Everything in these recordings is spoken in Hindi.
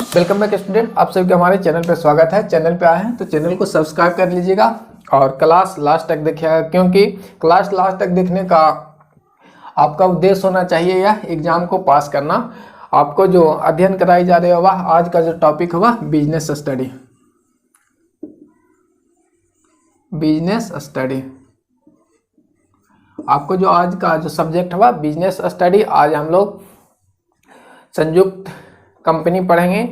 वेलकम बैक स्टूडेंट, आप सभी का हमारे चैनल पर स्वागत है। चैनल पे आए हैं तो चैनल को सब्सक्राइब कर लीजिएगा और क्लास लास्ट तक देखिएगा, क्योंकि क्लास लास्ट तक देखने का आपका उद्देश्य होना चाहिए यह एग्जाम को पास करना। आपको जो अध्ययन कराई जा रही है वह आज का जो टॉपिक हुआ बिजनेस स्टडी। बिजनेस स्टडी आपको जो आज का जो सब्जेक्ट हुआ बिजनेस स्टडी, आज हम लोग संयुक्त कंपनी पढ़ेंगे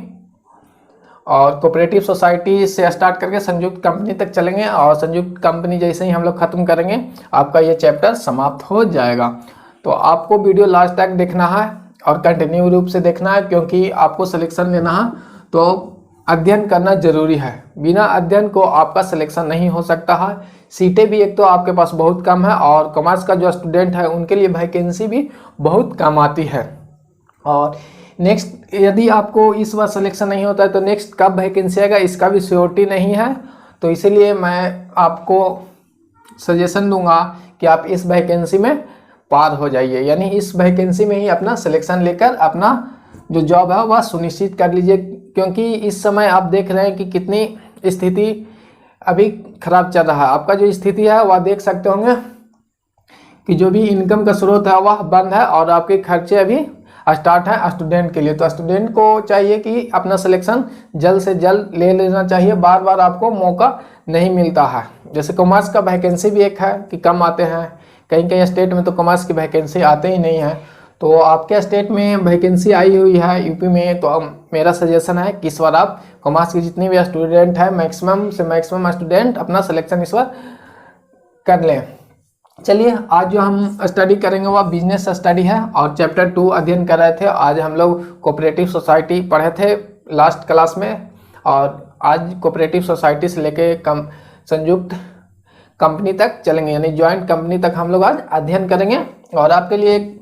और कोऑपरेटिव सोसाइटी से स्टार्ट करके संयुक्त कंपनी तक चलेंगे और संयुक्त कंपनी जैसे ही हम लोग खत्म करेंगे आपका ये चैप्टर समाप्त हो जाएगा। तो आपको वीडियो लास्ट तक देखना है और कंटिन्यू रूप से देखना है, क्योंकि आपको सिलेक्शन लेना है तो अध्ययन करना जरूरी है। बिना अध्ययन को आपका सिलेक्शन नहीं हो सकता है। सीटें भी एक तो आपके पास बहुत कम है और कॉमर्स का जो स्टूडेंट है उनके लिए वैकेंसी भी बहुत कम आती है। और नेक्स्ट यदि आपको इस बार सिलेक्शन नहीं होता है तो नेक्स्ट कब वैकेंसी आएगा इसका भी श्योरिटी नहीं है। तो इसीलिए मैं आपको सजेशन दूंगा कि आप इस वैकेंसी में पार हो जाइए, यानी इस वैकेंसी में ही अपना सिलेक्शन लेकर अपना जो जॉब है वह सुनिश्चित कर लीजिए, क्योंकि इस समय आप देख रहे हैं कि कितनी स्थिति अभी खराब चल रहा है। आपका जो स्थिति है वह देख सकते होंगे कि जो भी इनकम का स्रोत है वह बंद है और आपके खर्चे अभी स्टार्ट है स्टूडेंट के लिए। तो स्टूडेंट को चाहिए कि अपना सिलेक्शन जल्द से जल्द ले लेना चाहिए, बार बार आपको मौका नहीं मिलता है। जैसे कॉमर्स का वैकेंसी भी एक है कि कम आते हैं, कहीं कहीं स्टेट में तो कॉमर्स की वैकेंसी आते ही नहीं है। तो आपके स्टेट में वैकेंसी आई हुई है यूपी में, तो मेरा सजेशन है कि इस बार आप कॉमर्स के जितने भी स्टूडेंट हैं मैक्सिमम से मैक्सिमम स्टूडेंट अपना सिलेक्शन इस बार कर लें। चलिए, आज जो हम स्टडी करेंगे वह बिजनेस स्टडी है और चैप्टर 2 अध्ययन कर रहे थे। आज हम लोग कोऑपरेटिव सोसाइटी पढ़े थे लास्ट क्लास में, और आज कोऑपरेटिव सोसाइटी से लेके संयुक्त कंपनी तक चलेंगे, यानी ज्वाइंट कंपनी तक हम लोग आज अध्ययन करेंगे। और आपके लिए एक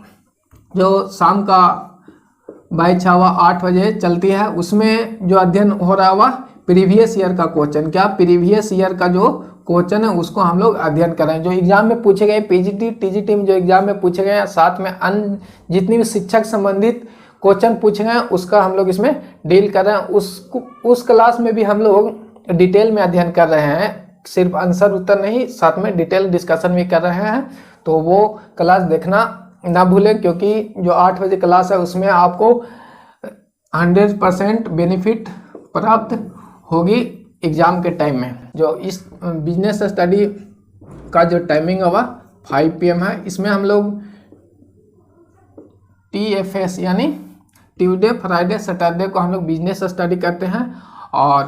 जो शाम का बैच है वह 8 बजे चलती है, उसमें जो अध्ययन हो रहा है वह प्रीवियस ईयर का क्वेश्चन, क्या प्रीवियस ईयर का जो क्वेश्चन है उसको हम लोग अध्ययन करें। जो एग्जाम में पूछे गए पीजीटी टीजीटी में जो एग्जाम में पूछे गए, साथ में अन्य जितनी भी शिक्षक संबंधित क्वेश्चन पूछे गए उसका हम लोग इसमें डील कर रहे हैं। उस क्लास में भी हम लोग डिटेल में अध्ययन कर रहे हैं, सिर्फ आंसर उत्तर नहीं, साथ में डिटेल डिस्कशन भी कर रहे हैं। तो वो क्लास देखना ना भूलें, क्योंकि जो 8 बजे क्लास है उसमें आपको 100% बेनिफिट प्राप्त होगी एग्जाम के टाइम में। जो इस बिजनेस स्टडी का जो टाइमिंग होगा 5 PM है, इसमें हम लोग TFS यानी ट्यूसडे फ्राइडे सैटरडे को हम लोग बिजनेस स्टडी करते हैं और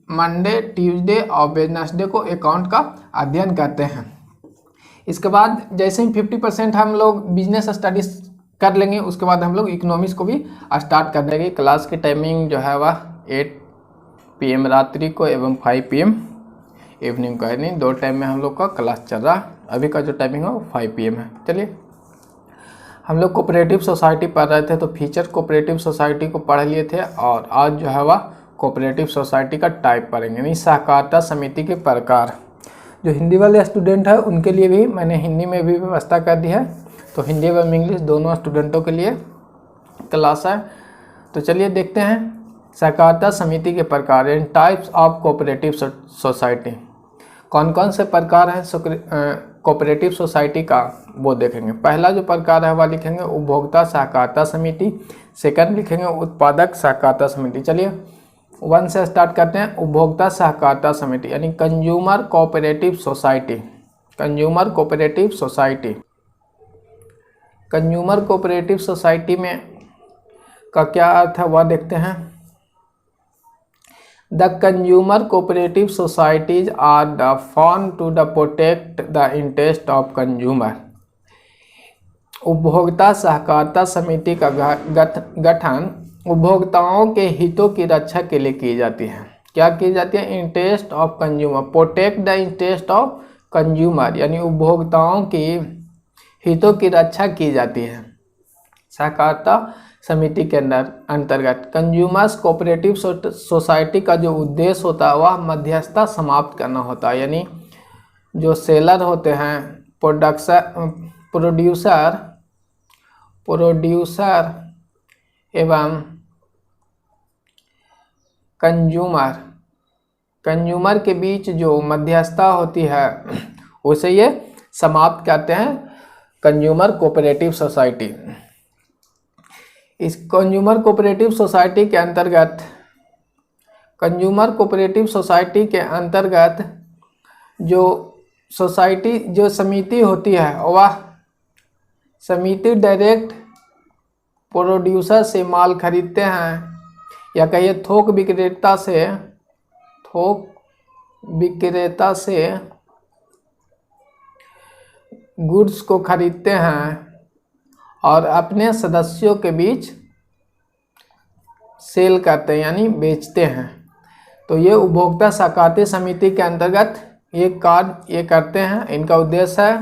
मंडे ट्यूसडे और वेडनेसडे को अकाउंट का अध्ययन करते हैं। इसके बाद जैसे ही 50% हम लोग बिजनेस स्टडीज कर लेंगे उसके बाद हम लोग इकोनॉमिक्स को भी स्टार्ट कर देंगे। क्लास की टाइमिंग जो है वह 8 PM रात्रि को एवं 5 PM इवनिंग को, यानी 2 टाइम में हम लोग का क्लास चल रहा है। अभी का जो टाइमिंग है वो 5 PM है। चलिए, हम लोग कोऑपरेटिव सोसाइटी पढ़ रहे थे तो फीचर कोऑपरेटिव सोसाइटी को पढ़ लिए थे, और आज जो है वह कोऑपरेटिव सोसाइटी का टाइप पढ़ेंगे, यानी सहकारिता समिति के प्रकार। जो हिंदी वाले स्टूडेंट है उनके लिए भी मैंने हिंदी में भी व्यवस्था कर दी है, तो हिंदी एवं इंग्लिश दोनों स्टूडेंटों के लिए क्लास है। तो चलिए देखते हैं सहकारिता समिति के प्रकार, इन टाइप्स ऑफ कोऑपरेटिव सोसाइटी। कौन कौन से प्रकार हैं कोऑपरेटिव सोसाइटी का वो देखेंगे। पहला जो प्रकार है वह लिखेंगे उपभोक्ता सहकारिता समिति, सेकंड लिखेंगे उत्पादक सहकारिता समिति। चलिए 1 से स्टार्ट करते हैं। उपभोक्ता सहकारिता समिति यानी consumer cooperative society. Consumer cooperative society, consumer cooperative society में का क्या अर्थ है वह देखते हैं। The consumer cooperative societies are the formed to protect the interest of consumer. उपभोक्ता सहकारिता समिति का गठन उपभोक्ताओं के हितों की रक्षा के लिए की जाती है। क्या की जाती है? Interest of consumer, protect the interest of consumer, यानी उपभोक्ताओं की हितों की रक्षा की जाती है सहकारिता समिति के अंतर्गत। कंज्यूमर्स कोऑपरेटिव सोसाइटी का जो उद्देश्य होता है वह मध्यस्थता समाप्त करना होता है, यानी जो सेलर होते हैं, प्रोड्यूसर एवं कंज्यूमर के बीच जो मध्यस्थता होती है उसे ये समाप्त करते हैं, कंज्यूमर कोऑपरेटिव सोसाइटी। इस कंज्यूमर कोऑपरेटिव सोसाइटी के अंतर्गत जो समिति होती है वह समिति डायरेक्ट प्रोड्यूसर से माल खरीदते हैं, या कहिए थोक विक्रेता से गुड्स को खरीदते हैं और अपने सदस्यों के बीच सेल करते हैं यानी बेचते हैं। तो ये उपभोक्ता सहकारी समिति के अंतर्गत ये कार्य ये करते हैं। इनका उद्देश्य है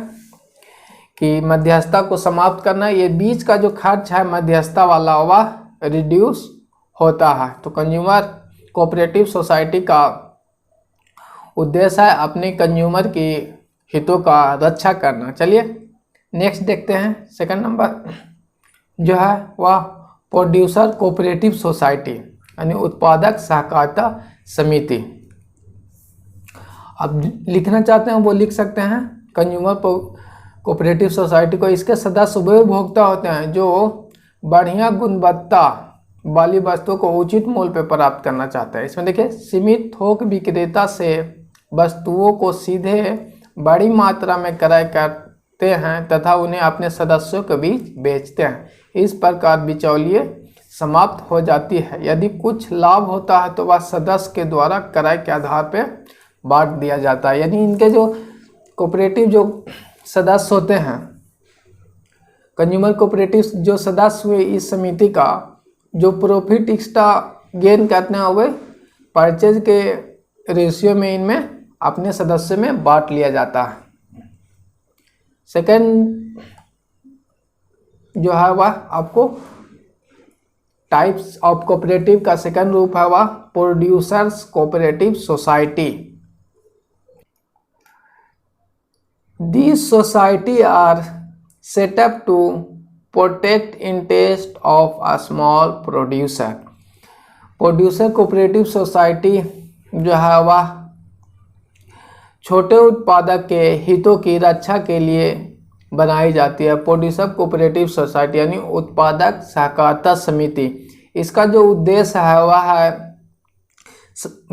कि मध्यस्थता को समाप्त करना, ये बीच का जो खर्च है मध्यस्थता वाला वह रिड्यूस होता है। तो कंज्यूमर कोऑपरेटिव सोसाइटी का उद्देश्य है अपने कंज्यूमर की हितों का रक्षा करना। चलिए नेक्स्ट देखते हैं। सेकंड नंबर जो है वह प्रोड्यूसर कोऑपरेटिव सोसाइटी यानी उत्पादक सहकारिता समिति। अब लिखना चाहते हैं वो लिख सकते हैं। कंज्यूमर कोऑपरेटिव सोसाइटी को इसके सदस्य वे उपभोक्ता होते हैं जो बढ़िया गुणवत्ता वाली वस्तुओं को उचित मूल्य पर प्राप्त करना चाहते हैं। इसमें देखिए सीमित थोक विक्रेता से वस्तुओं को सीधे बड़ी मात्रा में क्रय करते हैं तथा उन्हें अपने सदस्यों के बीच बेचते हैं। इस प्रकार बिचौलिए समाप्त हो जाती है। यदि कुछ लाभ होता है तो वह सदस्य के द्वारा क्रय के आधार पर बांट दिया जाता है। यानी इनके जो कोऑपरेटिव जो सदस्य होते हैं, कंज्यूमर कोऑपरेटिव जो सदस्य हुए इस समिति का, जो प्रॉफिट एक्स्ट्रा गेन करते हैं वे परचेज के रेशियो में इनमें अपने सदस्य में बांट लिया जाता है। सेकंड जो है वह आपको टाइप्स ऑफ कोऑपरेटिव का सेकंड रूप है वह producers cooperative society. These society are set up to protect interest of a small producer। Producer cooperative society जो है वह छोटे उत्पादक के हितों की रक्षा के लिए बनाई जाती है। प्रोड्यूसर कोऑपरेटिव सोसाइटी यानी उत्पादक सहकारिता समिति, इसका जो उद्देश्य है वह है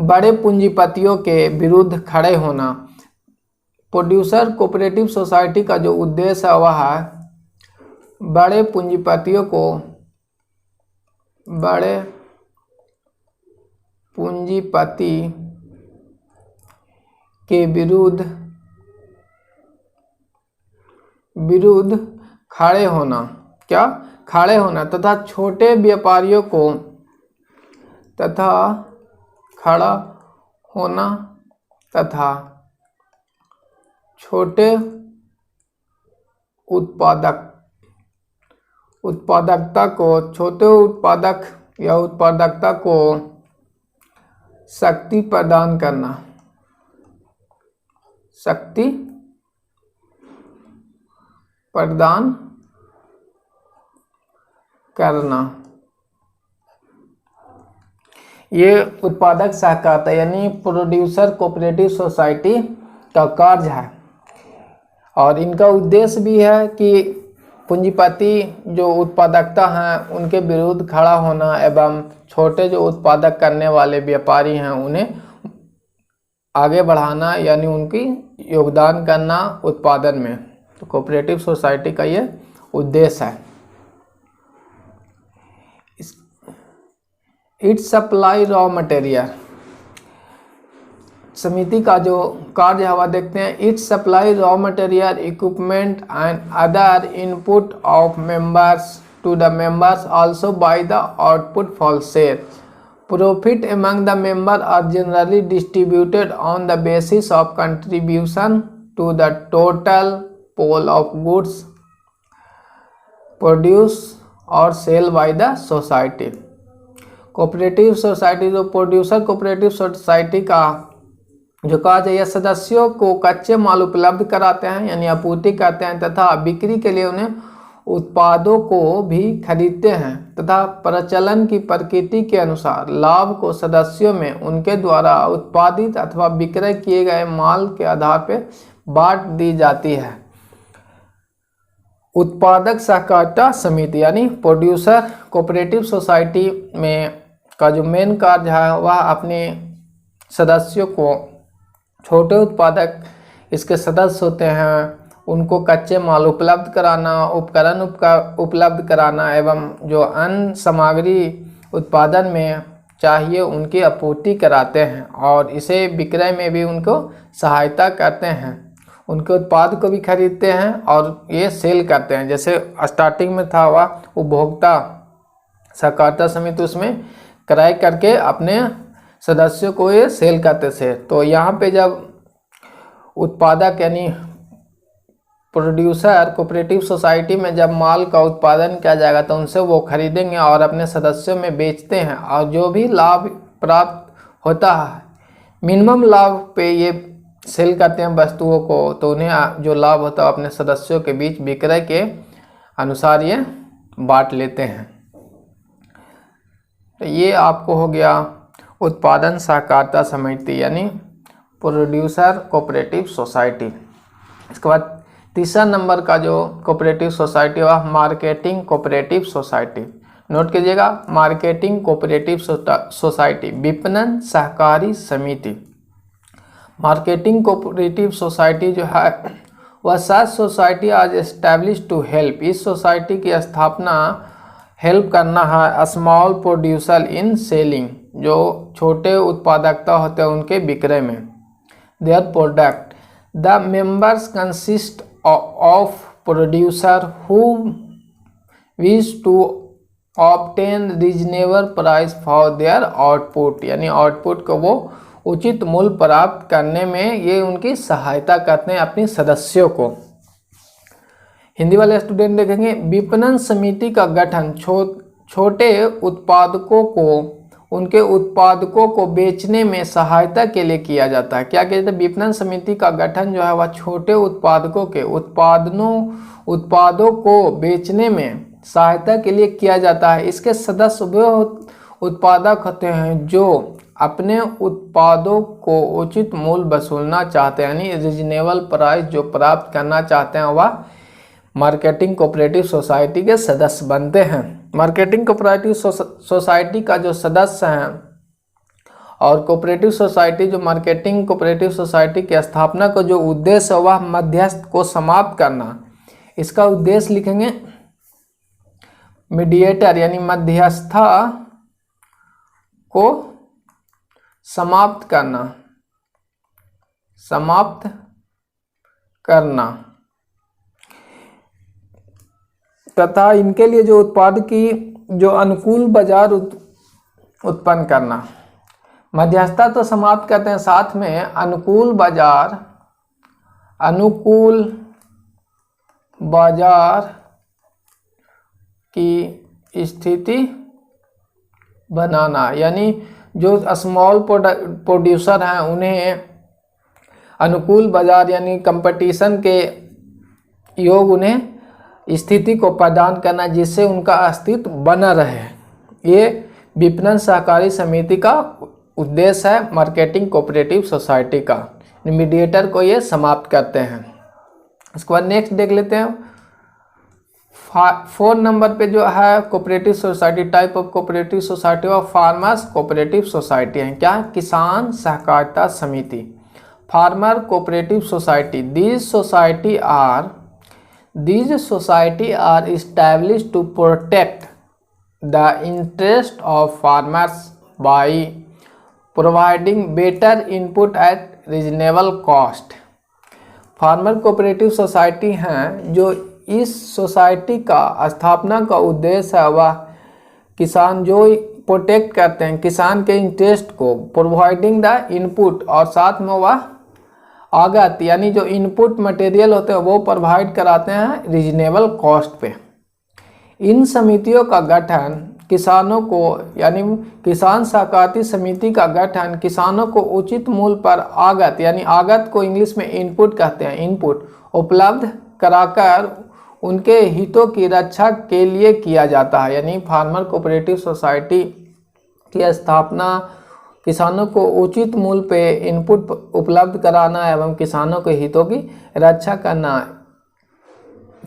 बड़े पूंजीपतियों के विरुद्ध खड़े होना। प्रोड्यूसर कोऑपरेटिव सोसाइटी का जो उद्देश्य है वह है बड़े पूंजीपति के विरुद्ध खड़े होना तथा छोटे व्यापारियों को छोटे उत्पादकता को शक्ति प्रदान करना। ये उत्पादक सहकारिता यानी प्रोड्यूसर कोऑपरेटिव सोसाइटी का कार्य है और इनका उद्देश्य भी है कि पूंजीपति जो उत्पादकता हैं उनके विरुद्ध खड़ा होना एवं छोटे जो उत्पादक करने वाले व्यापारी हैं उन्हें आगे बढ़ाना यानी उनकी योगदान करना उत्पादन में। तो कोऑपरेटिव सोसाइटी का ये उद्देश्य है। इट सप्लाई रॉ मटेरियल, समिति का जो कार्य हवा देखते हैं। It supply raw material equipment and other input of members to the members also buy the output for sale. Profit among the members are generally distributed on the basis of contribution to the total pool of goods produced or sold by the society। Cooperative society जो प्रोड्यूसर कोऑपरेटिव सोसाइटी का जो कार्य है, सदस्यों को कच्चे माल उपलब्ध कराते हैं यानी आपूर्ति करते हैं तथा बिक्री के लिए उन्हें उत्पादों को भी खरीदते हैं तथा प्रचलन की प्रकृति के अनुसार लाभ को सदस्यों में उनके द्वारा उत्पादित अथवा विक्रय किए गए माल के आधार पर बांट दी जाती है। उत्पादक सहकारिता समिति यानी प्रोड्यूसर कोऑपरेटिव सोसाइटी में का जो मेन कार्य है वह अपने सदस्यों को, छोटे उत्पादक इसके सदस्य होते हैं, उनको कच्चे माल उपलब्ध कराना, उपकरण उपलब्ध कराना एवं जो अन्य सामग्री उत्पादन में चाहिए उनकी आपूर्ति कराते हैं और इसे विक्रय में भी उनको सहायता करते हैं। उनके उत्पाद को भी खरीदते हैं और ये सेल करते हैं। जैसे स्टार्टिंग में था वह उपभोक्ता सहकारिता समिति, उसमें क्रय करके अपने सदस्यों को ये सेल करते थे। तो यहाँ पे जब उत्पादक यानी प्रोड्यूसर कोऑपरेटिव सोसाइटी में जब माल का उत्पादन किया जाएगा तो उनसे वो खरीदेंगे और अपने सदस्यों में बेचते हैं और जो भी लाभ प्राप्त होता है मिनिमम लाभ पे ये सेल करते हैं वस्तुओं को, तो उन्हें जो लाभ होता है अपने सदस्यों के बीच विक्रय के अनुसार ये बांट लेते हैं। तो ये आपको हो गया उत्पादन सहकारिता समिति यानी प्रोड्यूसर कोऑपरेटिव सोसाइटी। इसके बाद तीसरा नंबर का जो कोऑपरेटिव सोसाइटी वह मार्केटिंग कोऑपरेटिव सोसाइटी। नोट कीजिएगा, मार्केटिंग कोऑपरेटिव सोसाइटी विपणन सहकारी समिति। मार्केटिंग कोऑपरेटिव सोसाइटी जो है वह सच सोसाइटी आज एस्टैब्लिश टू हेल्प। इस सोसाइटी की स्थापना हेल्प करना है स्मॉल प्रोड्यूसर इन सेलिंग, जो छोटे उत्पादकता होते हैं उनके विक्रय में their product. The members consist of producer who wish to obtain reasonable price for their output, यानी आउटपुट को वो उचित मूल्य प्राप्त करने में ये उनकी सहायता करते हैं अपने सदस्यों को। हिंदी वाले स्टूडेंट देखेंगे, विपणन समिति का गठन छोटे उत्पादकों को उनके उत्पादकों को बेचने में सहायता के लिए किया जाता है। क्या किया जाता है? विपणन समिति का गठन जो है वह छोटे उत्पादकों के उत्पादों को बेचने में सहायता के लिए किया जाता है। इसके सदस्य वे उत्पादक होते हैं जो अपने उत्पादों को उचित मूल्य वसूलना चाहते हैं, यानी रीजनेबल प्राइस जो प्राप्त करना चाहते हैं वह मार्केटिंग कोऑपरेटिव सोसाइटी के सदस्य बनते हैं। मार्केटिंग कोऑपरेटिव सोसाइटी का जो सदस्य हैं और कोऑपरेटिव सोसाइटी जो मार्केटिंग कोऑपरेटिव सोसाइटी की स्थापना का जो उद्देश्य है वह मध्यस्थ को समाप्त करना। इसका उद्देश्य लिखेंगे मीडिएटर यानी मध्यस्थता को समाप्त करना तथा इनके लिए जो उत्पाद की जो अनुकूल बाजार उत्पन्न करना। मध्यस्थता तो समाप्त करते हैं, साथ में अनुकूल बाजार की स्थिति बनाना, यानी जो स्मॉल प्रोड्यूसर हैं उन्हें अनुकूल बाजार यानी कंपटीशन के योग उन्हें स्थिति को प्रदान करना जिससे उनका अस्तित्व बना रहे। ये विपणन सहकारी समिति का उद्देश्य है मार्केटिंग कोऑपरेटिव सोसाइटी का। मीडिएटर को ये समाप्त करते हैं। इसके बाद नेक्स्ट देख लेते हैं 4 नंबर पे जो है cooperative society, type of cooperative society और फार्मर्स कोऑपरेटिव सोसाइटी है। क्या? किसान सहकारिता समिति, farmer cooperative society. These society are established to protect the interest of farmers by providing better input at reasonable cost। Farmer cooperative society हैं जो इस सोसाइटी का स्थापना का उद्देश्य है वह किसान जो प्रोटेक्ट करते हैं किसान के इंटरेस्ट को, प्रोवाइडिंग द इनपुट और साथ में वह आगत यानी जो इनपुट मटेरियल होते हैं वो प्रोवाइड कराते हैं रीजनेबल कॉस्ट पे। इन समितियों का गठन किसानों को यानी किसान सहकारी समिति का गठन किसानों को उचित मूल्य पर आगत यानी आगत को इंग्लिश में इनपुट कहते हैं, इनपुट उपलब्ध कराकर उनके हितों की रक्षा के लिए किया जाता है। यानी फार्मर कोऑपरेटिव सोसाइटी की स्थापना किसानों को उचित मूल्य पे इनपुट उपलब्ध कराना एवं किसानों के हितों की रक्षा करना।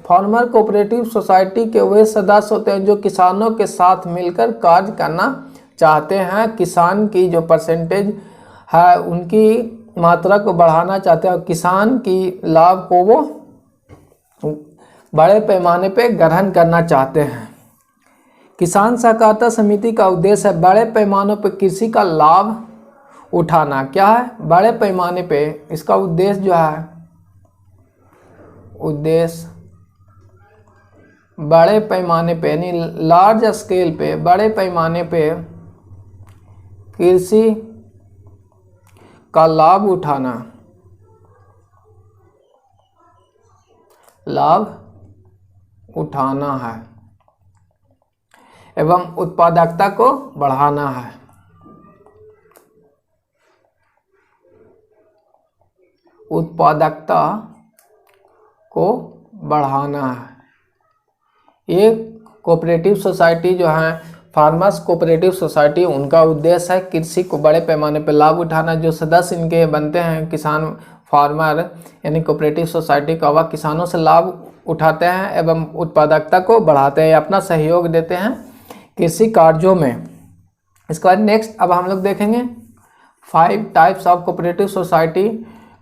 फार्मर कोऑपरेटिव सोसाइटी के वे सदस्य होते हैं जो किसानों के साथ मिलकर कार्य करना चाहते हैं, किसान की जो परसेंटेज है उनकी मात्रा को बढ़ाना चाहते हैं और किसान की लाभ को वो बड़े पैमाने पे ग्रहण करना चाहते हैं। किसान सहकारिता समिति का उद्देश्य है बड़े पैमाने पर कृषि का लाभ उठाना। क्या है? बड़े पैमाने पे इसका उद्देश्य जो है, उद्देश्य बड़े पैमाने पे यानी लार्ज स्केल पे, बड़े पैमाने पे कृषि का लाभ उठाना, है एवं उत्पादकता को बढ़ाना है। उत्पादकता को बढ़ाना है। ये कोऑपरेटिव सोसाइटी जो है फार्मर्स कोऑपरेटिव सोसाइटी, उनका उद्देश्य है कृषि को बड़े पैमाने पर लाभ उठाना। जो सदस्य इनके बनते हैं किसान फार्मर यानी कोऑपरेटिव सोसाइटी का, वह किसानों से लाभ उठाते हैं एवं उत्पादकता को बढ़ाते हैं, अपना सहयोग देते हैं कृषि कार्यों में। इसके बाद नेक्स्ट अब हम लोग देखेंगे 5 टाइप्स ऑफ कोऑपरेटिव सोसाइटी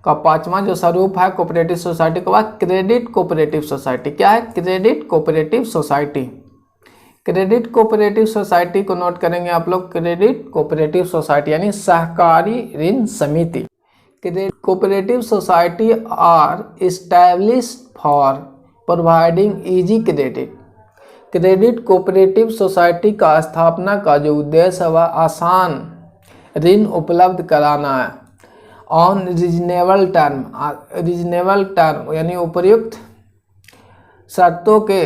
का 5वां जो स्वरूप है कोऑपरेटिव सोसाइटी का, वह क्रेडिट कोऑपरेटिव सोसाइटी। क्या है? Credit cooperative society. Credit cooperative society को नोट करेंगे आप लोग। क्रेडिट कोऑपरेटिव सोसाइटी यानी सहकारी ऋण समिति। Credit cooperative society are established for providing easy credit. Credit cooperative society का स्थापना का जो उद्देश्य है वह आसान ऋण उपलब्ध कराना है on reasonable term. Reasonable term यानी उपयुक्त शर्तों के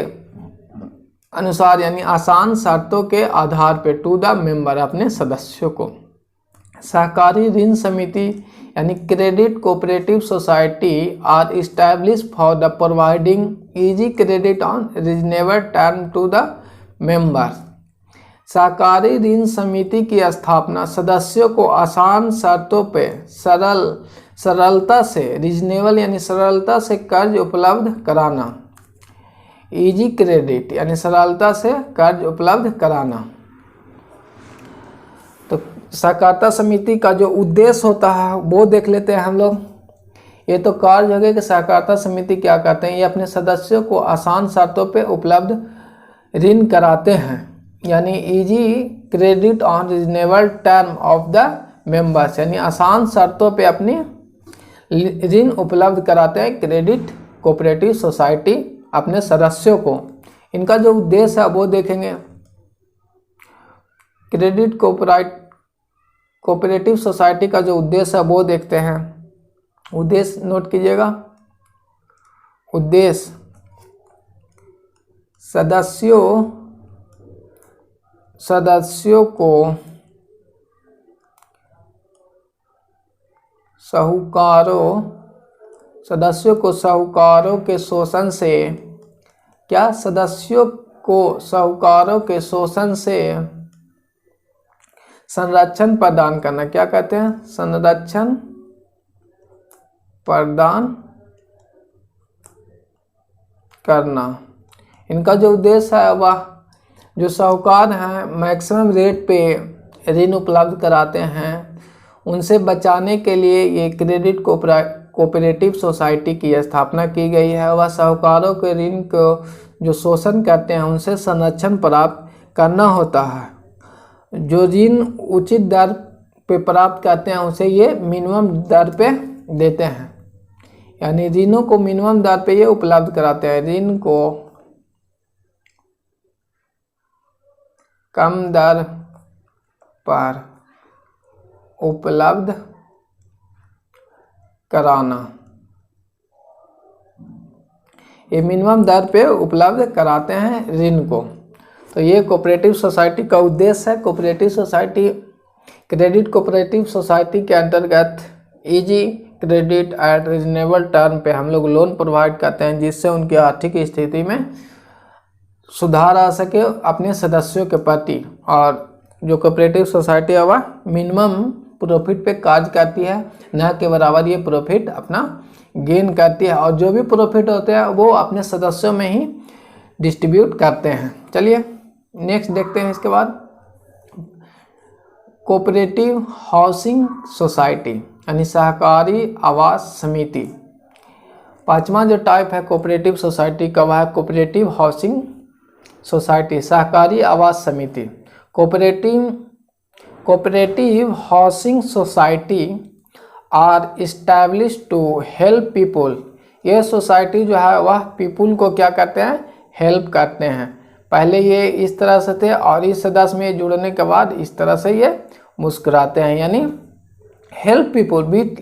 अनुसार, यानी आसान शर्तों के आधार पे टू द मेंबर, अपने सदस्यों को। सहकारी ऋण समिति यानी credit cooperative society are establish for the providing easy credit on reasonable term to the members. सहकारी ऋण समिति की स्थापना सदस्यों को आसान शर्तों पे सरलता से, रीजनेबल यानी सरलता से कर्ज उपलब्ध कराना। इजी क्रेडिट यानी सरलता से कर्ज उपलब्ध कराना। तो सहकारिता समिति का जो उद्देश्य होता है वो देख लेते हैं हम लोग। ये तो कार्य हो गया कि सहकारिता समिति क्या करते हैं, ये अपने सदस्यों को आसान शर्तों पे उपलब्ध ऋण कराते हैं, यानी easy credit on reasonable term of the members, यानी आसान शर्तों पे अपनी ऋण उपलब्ध कराते हैं क्रेडिट कोऑपरेटिव सोसाइटी अपने सदस्यों को। इनका जो उद्देश्य है वो देखेंगे। क्रेडिट कोऑपरेटिव सोसाइटी का जो उद्देश्य है वो देखते हैं। उद्देश्य नोट कीजिएगा। उद्देश्य सदस्यों को साहूकारों के शोषण से, क्या? सदस्यों को साहूकारों के शोषण से संरक्षण प्रदान करना। क्या कहते हैं? संरक्षण प्रदान करना। इनका जो उद्देश्य है वह जो साहूकार हैं मैक्सिमम रेट पे ऋण उपलब्ध कराते हैं, उनसे बचाने के लिए ये क्रेडिट कोऑपरेटिव सोसाइटी की स्थापना की गई है। वह साहूकारों के ऋण को जो शोषण करते हैं उनसे संरक्षण प्राप्त करना होता है। जो ऋण उचित दर पे प्राप्त करते हैं उसे ये मिनिमम दर पे देते हैं, यानी ऋणों को मिनिमम दर पे ये उपलब्ध कराते हैं। ऋण को कम दर पर उपलब्ध कराना, ये मिनिमम दर पे उपलब्ध कराते हैं ऋण को। तो ये कोऑपरेटिव सोसाइटी का उद्देश्य है। Cooperative society credit cooperative society के अंतर्गत easy credit at reasonable term पे हम लोग लोन प्रोवाइड करते हैं, जिससे उनकी आर्थिक स्थिति में सुधार आ सके अपने सदस्यों के प्रति। और जो कोऑपरेटिव सोसाइटी है वह मिनिमम प्रॉफिट पे कार्य करती है, न के बराबर ये प्रॉफिट अपना गेन करती है, और जो भी प्रॉफिट होते हैं वो अपने सदस्यों में ही डिस्ट्रीब्यूट करते हैं। चलिए नेक्स्ट देखते हैं। इसके बाद कोऑपरेटिव हाउसिंग सोसाइटी यानी सहकारी आवास समिति। पांचवा जो टाइप है कोऑपरेटिव सोसाइटी का वह है कोऑपरेटिव हाउसिंग सोसाइटी, सहकारी आवास समिति। Cooperative housing society are establish to help people. ये सोसाइटी जो है वह पीपुल को क्या करते हैं, हेल्प करते हैं। पहले ये इस तरह से थे और इस सदस्य में जुड़ने के बाद इस तरह से ये मुस्कुराते हैं, यानी help people with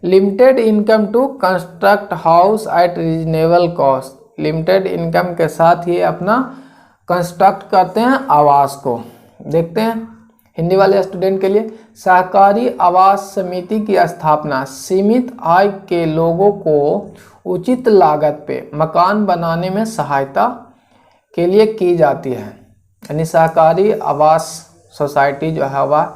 limited income to construct house at reasonable cost. Limited income के साथ ये अपना कंस्ट्रक्ट करते हैं आवास को। देखते हैं हिंदी वाले स्टूडेंट के लिए, सहकारी आवास समिति की स्थापना सीमित आय के लोगों को उचित लागत पे मकान बनाने में सहायता के लिए की जाती है। यानी सहकारी आवास सोसाइटी जो है वह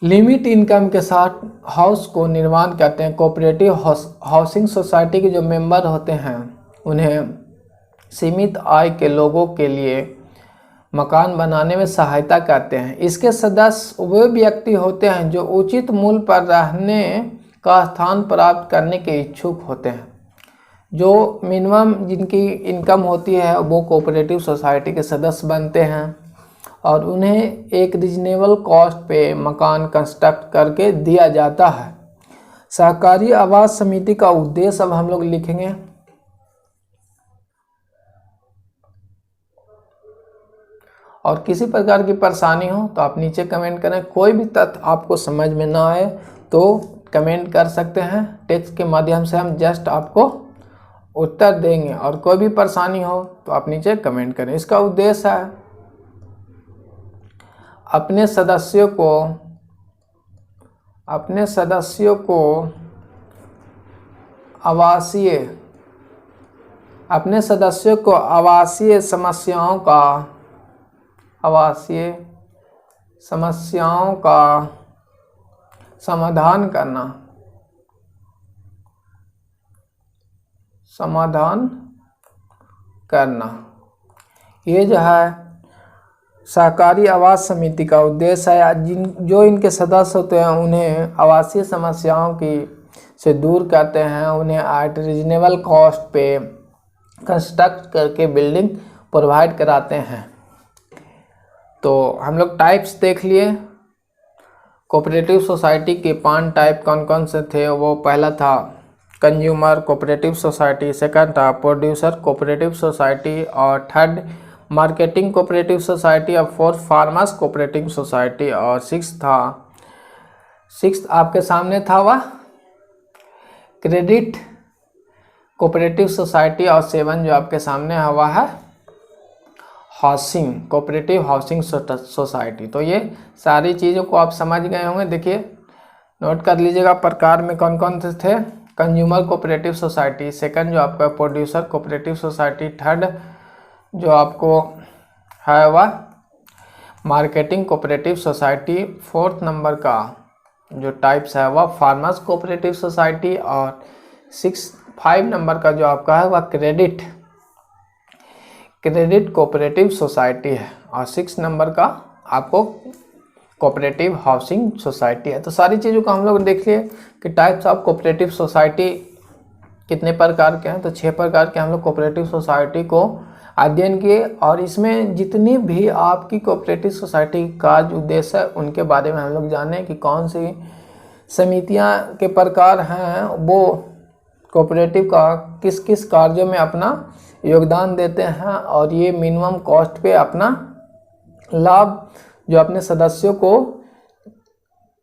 लिमिट इनकम के साथ हाउस को निर्माण करते हैं। कोऑपरेटिव हाउसिंग सोसाइटी के जो मेंबर होते हैं उन्हें सीमित आय के लोगों के लिए मकान बनाने में सहायता करते हैं। इसके सदस्य वे व्यक्ति होते हैं जो उचित मूल्य पर रहने का स्थान प्राप्त करने के इच्छुक होते हैं। जो मिनिमम जिनकी इनकम होती है वो कोऑपरेटिव सोसाइटी के सदस्य बनते हैं और उन्हें एक रीजनेबल कॉस्ट पे मकान कंस्ट्रक्ट करके दिया जाता है। सहकारी आवास समिति का उद्देश्य अब हम लोग लिखेंगे। और किसी प्रकार की परेशानी हो तो आप नीचे कमेंट करें। कोई भी तथ्य आपको समझ में ना आए तो कमेंट कर सकते हैं, टेक्स्ट के माध्यम से हम जस्ट आपको उत्तर देंगे। और कोई भी परेशानी हो तो आप नीचे कमेंट करें। इसका उद्देश्य है अपने सदस्यों को आवासीय समस्याओं का समाधान करना ये जो है सहकारी आवास समिति का उद्देश्य है। जो इनके सदस्य होते हैं उन्हें आवासीय समस्याओं से दूर करते हैं, उन्हें एट रीजनेबल कॉस्ट पे कंस्ट्रक्ट करके बिल्डिंग प्रोवाइड कराते हैं। तो हम लोग टाइप्स देख लिए। कोऑपरेटिव सोसाइटी के 5 टाइप कौन कौन से थे, वो पहला था कंज्यूमर कोऑपरेटिव सोसाइटी, सेकंड था प्रोड्यूसर कोऑपरेटिव सोसाइटी, और थर्ड मार्केटिंग कोऑपरेटिव सोसाइटी, और फोर्थ फार्मर्स कोऑपरेटिव सोसाइटी, और सिक्स्थ आपके सामने था वह क्रेडिट कोऑपरेटिव सोसाइटी, और 7 जो आपके सामने है वह है कोऑपरेटिव हाउसिंग सोसाइटी। तो ये सारी चीज़ों को आप समझ गए होंगे। देखिए नोट कर लीजिएगा प्रकार में कौन कौन से थे। कंज्यूमर कोऑपरेटिव सोसाइटी, सेकंड जो आपका प्रोड्यूसर कोऑपरेटिव सोसाइटी, थर्ड जो आपको है वह marketing cooperative society, fourth number का जो टाइप्स है वह फार्मर्स कोऑपरेटिव सोसाइटी, और 5 नंबर का जो आपका है वह क्रेडिट कोऑपरेटिव सोसाइटी है, और 6 नंबर का आपको कोऑपरेटिव हाउसिंग सोसाइटी है। तो सारी चीज़ों को हम लोग देख लिए कि टाइप्स ऑफ कोऑपरेटिव सोसाइटी कितने प्रकार के हैं। तो 6 प्रकार के हम लोग कोऑपरेटिव सोसाइटी को अध्ययन किए, और इसमें जितनी भी आपकी कोऑपरेटिव सोसाइटी का उद्देश्य है उनके बारे में हम लोग जाने कि कौन सी समितियां के प्रकार हैं, वो कोऑपरेटिव का किस किस कार्यों में अपना योगदान देते हैं, और ये मिनिमम कॉस्ट पे अपना लाभ जो अपने सदस्यों को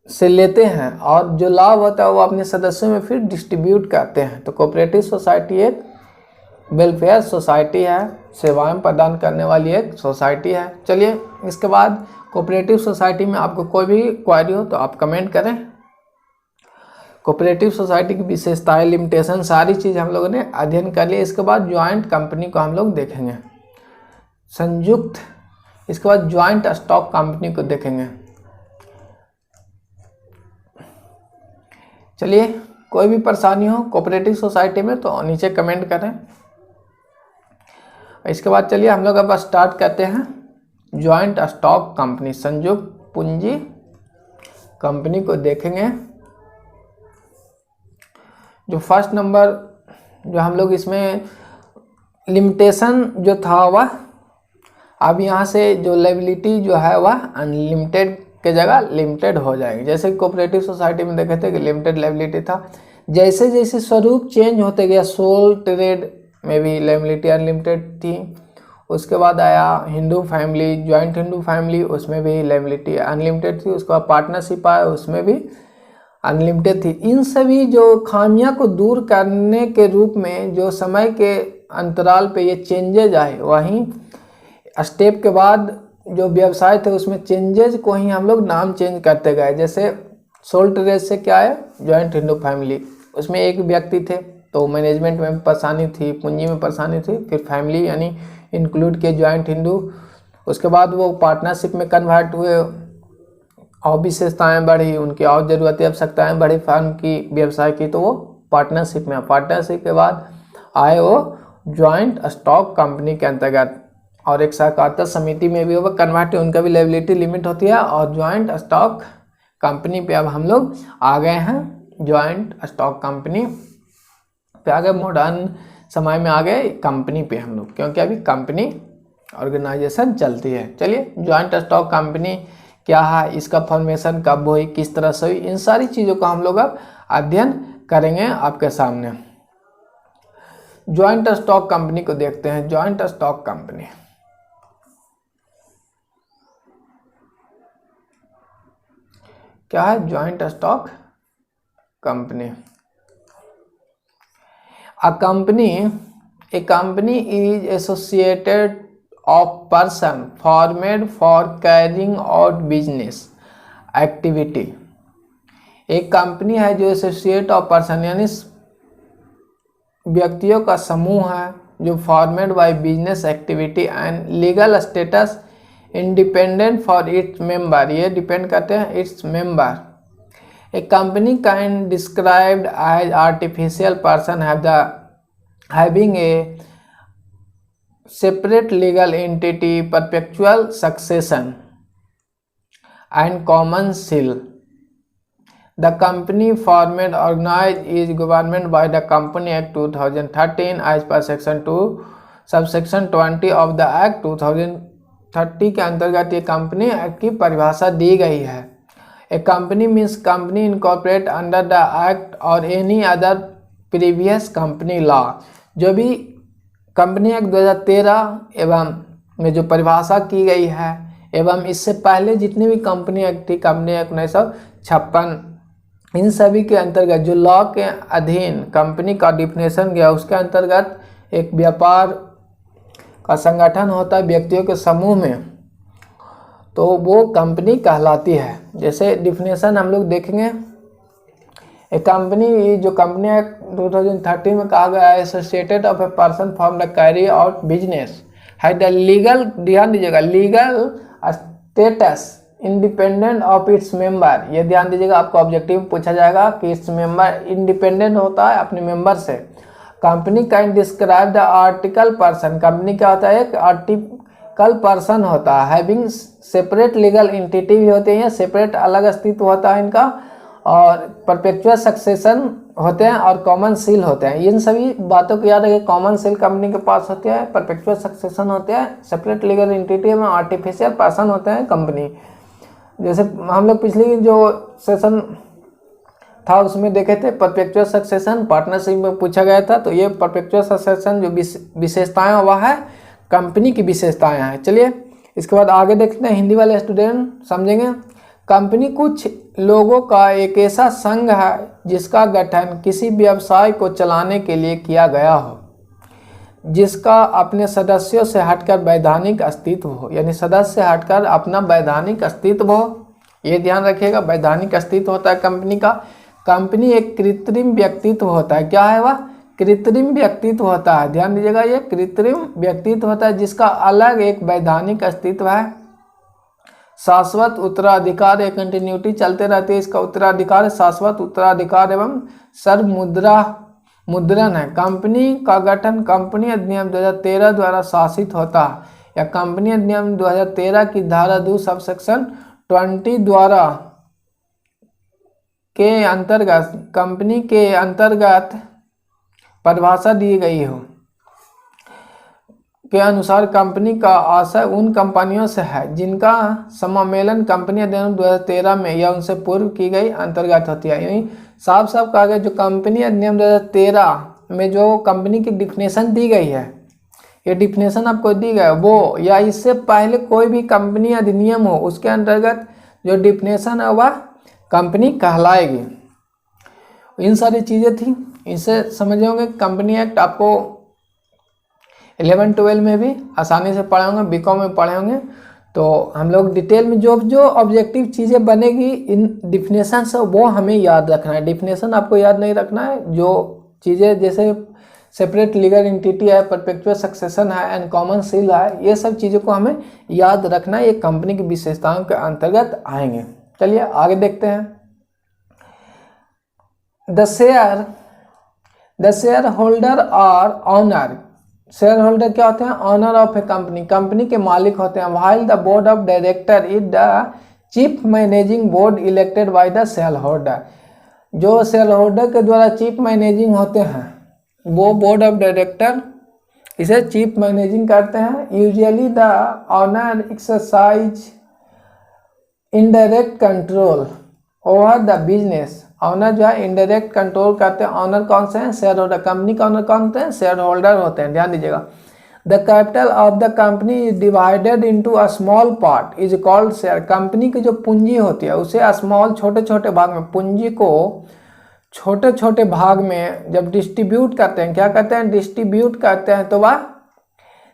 से लेते हैं, और जो लाभ होता है वो अपने सदस्यों में फिर डिस्ट्रीब्यूट करते हैं। तो कोऑपरेटिव सोसाइटी एक वेलफेयर सोसाइटी है, सेवाएं प्रदान करने वाली एक सोसाइटी है। चलिए इसके बाद कोऑपरेटिव सोसाइटी में आपको कोई भी क्वेरी हो तो आप कमेंट करें। कोऑपरेटिव सोसाइटी की विशेषताएं, लिमिटेशन, सारी चीज़ हम लोगों ने अध्ययन कर लिया। इसके बाद ज्वाइंट कंपनी को हम लोग देखेंगे, संयुक्त। इसके बाद ज्वाइंट स्टॉक कंपनी को देखेंगे। चलिए, कोई भी परेशानी हो कोऑपरेटिव सोसाइटी में तो नीचे कमेंट करें। इसके बाद चलिए हम लोग अब स्टार्ट करते हैं ज्वाइंट स्टॉक कंपनी, संयुक्त पूंजी कंपनी को देखेंगे। जो फर्स्ट नंबर जो हम लोग इसमें लिमिटेशन जो था वह, अब यहाँ से जो लायबिलिटी जो है वह अनलिमिटेड के जगह लिमिटेड हो जाएगी। जैसे कोऑपरेटिव सोसाइटी में देखे थे कि लिमिटेड लायबिलिटी था, जैसे जैसे स्वरूप चेंज होते गया, सोल ट्रेड में भी लायबिलिटी अनलिमिटेड थी। उसके बाद आया Hindu family, joint Hindu family, उसमें भी लायबिलिटी अनलिमिटेड थी। उसके बाद पार्टनरशिप आया, उसमें भी अनलिमिटेड थी। इन सभी जो खामियां को दूर करने के रूप में जो समय के अंतराल पे ये चेंजेज आए, वहीं स्टेप के बाद जो व्यवसाय थे उसमें चेंजेज को ही हम लोग नाम चेंज करते गए। जैसे सोल ट्रेड से क्या है, ज्वाइंट हिंदू फैमिली, उसमें एक व्यक्ति थे तो मैनेजमेंट में परेशानी थी, पूंजी में परेशानी थी। फिर फैमिली यानी इंक्लूड के ज्वाइंट हिंदू, उसके बाद वो पार्टनरशिप में कन्वर्ट हुए और विशेषताएं बढ़ी, उनकी और ज़रूरतें आवश्यकताएं बढ़ी फर्म की, व्यवसाय की, तो वो पार्टनरशिप में। पार्टनरशिप के बाद आए वो ज्वाइंट स्टॉक कंपनी के अंतर्गत, और एक सहकारिता समिति में भी वो कन्वर्ट, उनका भी लायबिलिटी लिमिट होती है। और ज्वाइंट स्टॉक कंपनी पे अब हम लोग आ गए हैं, ज्वाइंट स्टॉक कंपनी पे आ गए, मॉडर्न समय में आ गए कंपनी पे हम लोग, क्योंकि अभी कंपनी ऑर्गेनाइजेशन चलती है। चलिए, ज्वाइंट स्टॉक कंपनी क्या है, इसका फॉर्मेशन कब हुई, किस तरह से हुई, इन सारी चीज़ों का हम लोग अब अध्ययन करेंगे आपके सामने। ज्वाइंट स्टॉक कंपनी को देखते हैं। ज्वाइंट स्टॉक कंपनी क्या है? Joint stock company, A company is associated of person formed for carrying out business activity। एक कंपनी है जो एसोसिएट ऑफ पर्सन यानी व्यक्तियों का समूह है जो formed by business activity and legal status independent for its member, ये डिपेंड करते हैं its member. A company can described as artificial person having a separate legal entity, perpetual succession, and common seal. The company formed organized is governed by the Company Act 2013 as per section 2 subsection 20 of the Act 2030 के अंतर्गत ये कंपनी एक्ट की परिभाषा दी गई है। A company means company incorporated under the act or any other previous company law। जो भी कंपनी एक्ट 2013 एवं में जो परिभाषा की गई है, एवं इससे पहले जितनी भी कंपनी एक्ट थी, कंपनी एक्ट 1956, इन सभी के अंतर्गत जो लॉ के अधीन कंपनी का डिफिनेशन गया, उसके अंतर्गत एक व्यापार का संगठन होता है व्यक्तियों के समूह में, तो वो कंपनी कहलाती है। जैसे डिफिनेशन हम लोग देखेंगे, एक कंपनी जो कंपनी एक्ट 2013 में कहा गया है, associated of a person from the carry out business है द लीगल, ध्यान दीजिएगा, legal status independent of its member. ये ध्यान दीजिएगा, आपको ऑब्जेक्टिव पूछा जाएगा कि इट्स मेंबर इंडिपेंडेंट होता है अपने मेंबर से। Company can describe the article person, company क्या होता है? एक आर्टिकल पर्सन होता है, हैविंग सेपरेट लीगल एंटिटी भी होते हैं, सेपरेट अलग अस्तित्व होता है इनका, और परपेचुअल सक्सेशन होते हैं, और कॉमन सील होते हैं। इन सभी बातों को याद रखिए, कॉमन सील कंपनी के पास होते हैं, परपेचुअल सक्सेशन होते हैं, सेपरेट लीगल एंटिटी में आर्टिफिशियल पर्सन होते हैं कंपनी। जैसे हम लोग पिछली जो सेशन था उसमें देखे थे परपेचुअल सक्सेशन, पार्टनरशिप में पूछा गया था, तो ये परपेचुअल सक्सेशन जो विशेषताएं वह है कंपनी की विशेषताएं हैं। चलिए इसके बाद आगे देखते हैं, हिंदी वाले स्टूडेंट समझेंगे। कंपनी कुछ लोगों का एक ऐसा संघ है जिसका गठन किसी व्यवसाय को चलाने के लिए किया गया हो। जिसका अपने सदस्यों से हटकर वैधानिक अस्तित्व हो, यानी सदस्य से हटकर अपना वैधानिक अस्तित्व हो। ये ध्यान रखिएगा, वैधानिक अस्तित्व होता है कंपनी का। कंपनी एक कृत्रिम व्यक्तित्व होता है। क्या है वह? कृत्रिम व्यक्तित्व होता है। ध्यान दीजिएगा, ये कृत्रिम व्यक्तित्व होता है जिसका अलग एक वैधानिक अस्तित्व है। शाश्वत उत्तराधिकार, एक कंटिन्यूटी चलते रहती है, इसका उत्तराधिकार है शाश्वत उत्तराधिकार एवं मुद्रण है। कंपनी का गठन कंपनी अधिनियम 2013 द्वारा शासित होता है, या कंपनी अधिनियम 2013 की धारा 2 सबसेक्शन 20 द्वारा के अंतर्गत कंपनी के अंतर्गत परिभाषा दी गई हो के अनुसार कंपनी का आशय उन कंपनियों से है जिनका समामेलन कंपनी अधिनियम 2013 में या उनसे पूर्व की गई अंतर्गत होती है। यानी साफ साफ कहा गया, जो कंपनी अधिनियम 2013 में जो कंपनी की डिफिनेशन दी गई है, ये डिफिनेशन आपको दी गई है वो, या इससे पहले कोई भी कंपनी अधिनियम हो उसके अंतर्गत जो डिफिनेशन है वह कंपनी कहलाएगी। इन सारी चीज़ें थी, इसे समझ होंगे। कंपनी एक्ट आपको 11-12 में भी आसानी से पढ़े होंगे, बीकॉम में पढ़े होंगे। तो हम लोग डिटेल में जो जो ऑब्जेक्टिव चीज़ें बनेगी इन डिफिनेशन से, वो हमें याद रखना है। डिफिनेशन आपको याद नहीं रखना है, जो चीज़ें जैसे सेपरेट लीगल एंटिटी है, परपेचुअल सक्सेशन है, एंड कॉमन सील है, ये सब चीज़ों को हमें याद रखना है। ये कंपनी की विशेषताओं के अंतर्गत आएंगे। चलिए आगे देखते हैं। द शेयर होल्डर और ऑनर, शेयर होल्डर क्या होते हैं? Owner of a company, company के मालिक होते हैं। While the board of director is the chief managing board elected by the share holder, जो शेयर होल्डर के द्वारा चीफ मैनेजिंग होते हैं वो बोर्ड ऑफ डायरेक्टर इसे चीफ मैनेजिंग करते हैं। Usually the owner exercise indirect control over the business, owner जो है इनडायरेक्ट कंट्रोल करते हैं। ऑनर कौन से हैं? Share holder. कंपनी का ऑनर कौन होते हैं? शेयर होल्डर होते हैं। ध्यान दीजिएगा। The capital of the company is divided into a small part is called share, company की जो पूंजी होती है उसे स्मॉल छोटे छोटे भाग में, पूंजी को छोटे छोटे भाग में जब डिस्ट्रीब्यूट करते हैं, क्या करते हैं? डिस्ट्रीब्यूट करते हैं, तो वह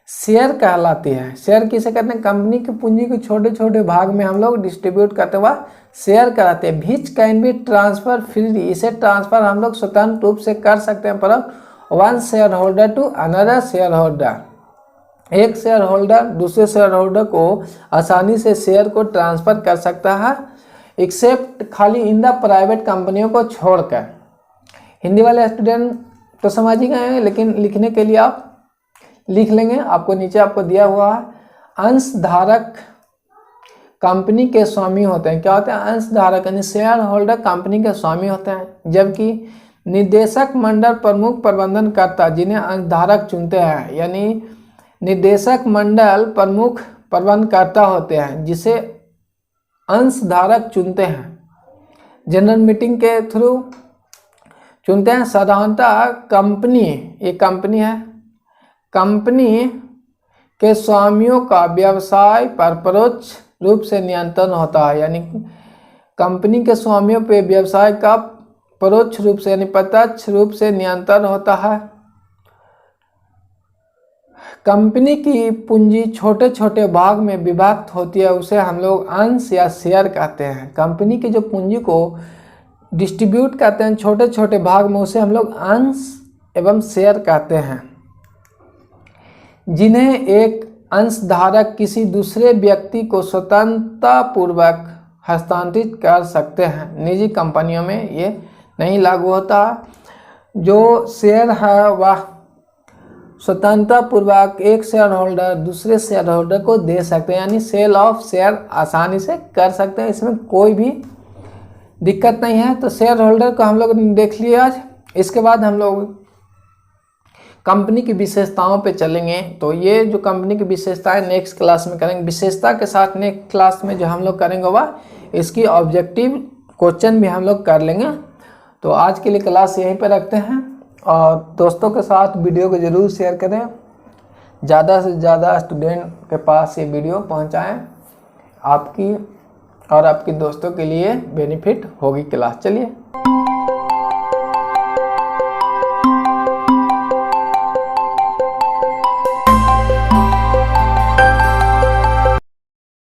शेयर कहलाती है। शेयर किसे कहते हैं? कंपनी की पूंजी को छोटे छोटे भाग में हम लोग डिस्ट्रीब्यूट करते हैं, वह शेयर कराते हैं। Which can be transfer freely, इसे ट्रांसफर हम लोग स्वतंत्र रूप से कर सकते हैं, पर one share holder to another share holder, एक शेयर होल्डर दूसरे शेयर होल्डर को आसानी से शेयर को ट्रांसफर कर सकता है, एक्सेप्ट खाली इन द प्राइवेट कंपनियों को छोड़कर। हिंदी वाले स्टूडेंट तो समझ ही गए हैं, लेकिन लिखने के लिए आप लिख लेंगे, आपको नीचे आपको दिया हुआ है। अंशधारक कंपनी के स्वामी होते हैं। क्या होते हैं? अंशधारक यानी शेयर होल्डर कंपनी के स्वामी होते हैं, जबकि निदेशक मंडल प्रमुख प्रबंधनकर्ता जिन्हें अंशधारक चुनते हैं, यानी निदेशक मंडल प्रमुख प्रबंधनकर्ता होते हैं जिसे अंशधारक चुनते हैं, जनरल मीटिंग के थ्रू चुनते हैं। साधारणतः कंपनी, ये कंपनी है, कंपनी के स्वामियों का व्यवसाय पर परोक्ष रूप से नियंत्रण होता है, यानी कंपनी के स्वामियों पे व्यवसाय का परोक्ष रूप से यानी प्रत्यक्ष रूप से नियंत्रण होता है। कंपनी की पूंजी छोटे छोटे भाग में विभक्त होती है, उसे हम लोग अंश या शेयर कहते हैं। कंपनी की जो पूंजी को डिस्ट्रीब्यूट करते हैं छोटे छोटे भाग में, उसे हम लोग अंश एवं शेयर कहते हैं, जिन्हें एक अंशधारक किसी दूसरे व्यक्ति को स्वतंत्रतापूर्वक हस्तांतरित कर सकते हैं। निजी कंपनियों में ये नहीं लागू होता। जो शेयर है वह स्वतंत्रतापूर्वक एक शेयर होल्डर दूसरे शेयर होल्डर को दे सकते हैं, यानी सेल ऑफ शेयर आसानी से कर सकते हैं, इसमें कोई भी दिक्कत नहीं है। तो शेयर होल्डर को हम लोग देख लिया आज। इसके बाद हम लोग कंपनी की विशेषताओं पे चलेंगे। तो ये जो कंपनी की विशेषताएं नेक्स्ट क्लास में करेंगे। विशेषता के साथ नेक्स्ट क्लास में जो हम लोग करेंगे वह इसकी ऑब्जेक्टिव क्वेश्चन भी हम लोग कर लेंगे। तो आज के लिए क्लास यहीं पे रखते हैं, और दोस्तों के साथ वीडियो को ज़रूर शेयर करें, ज़्यादा से ज़्यादा स्टूडेंट के पास ये वीडियो पहुँचाएँ। आपकी और आपके दोस्तों के लिए बेनिफिट होगी क्लास। चलिए।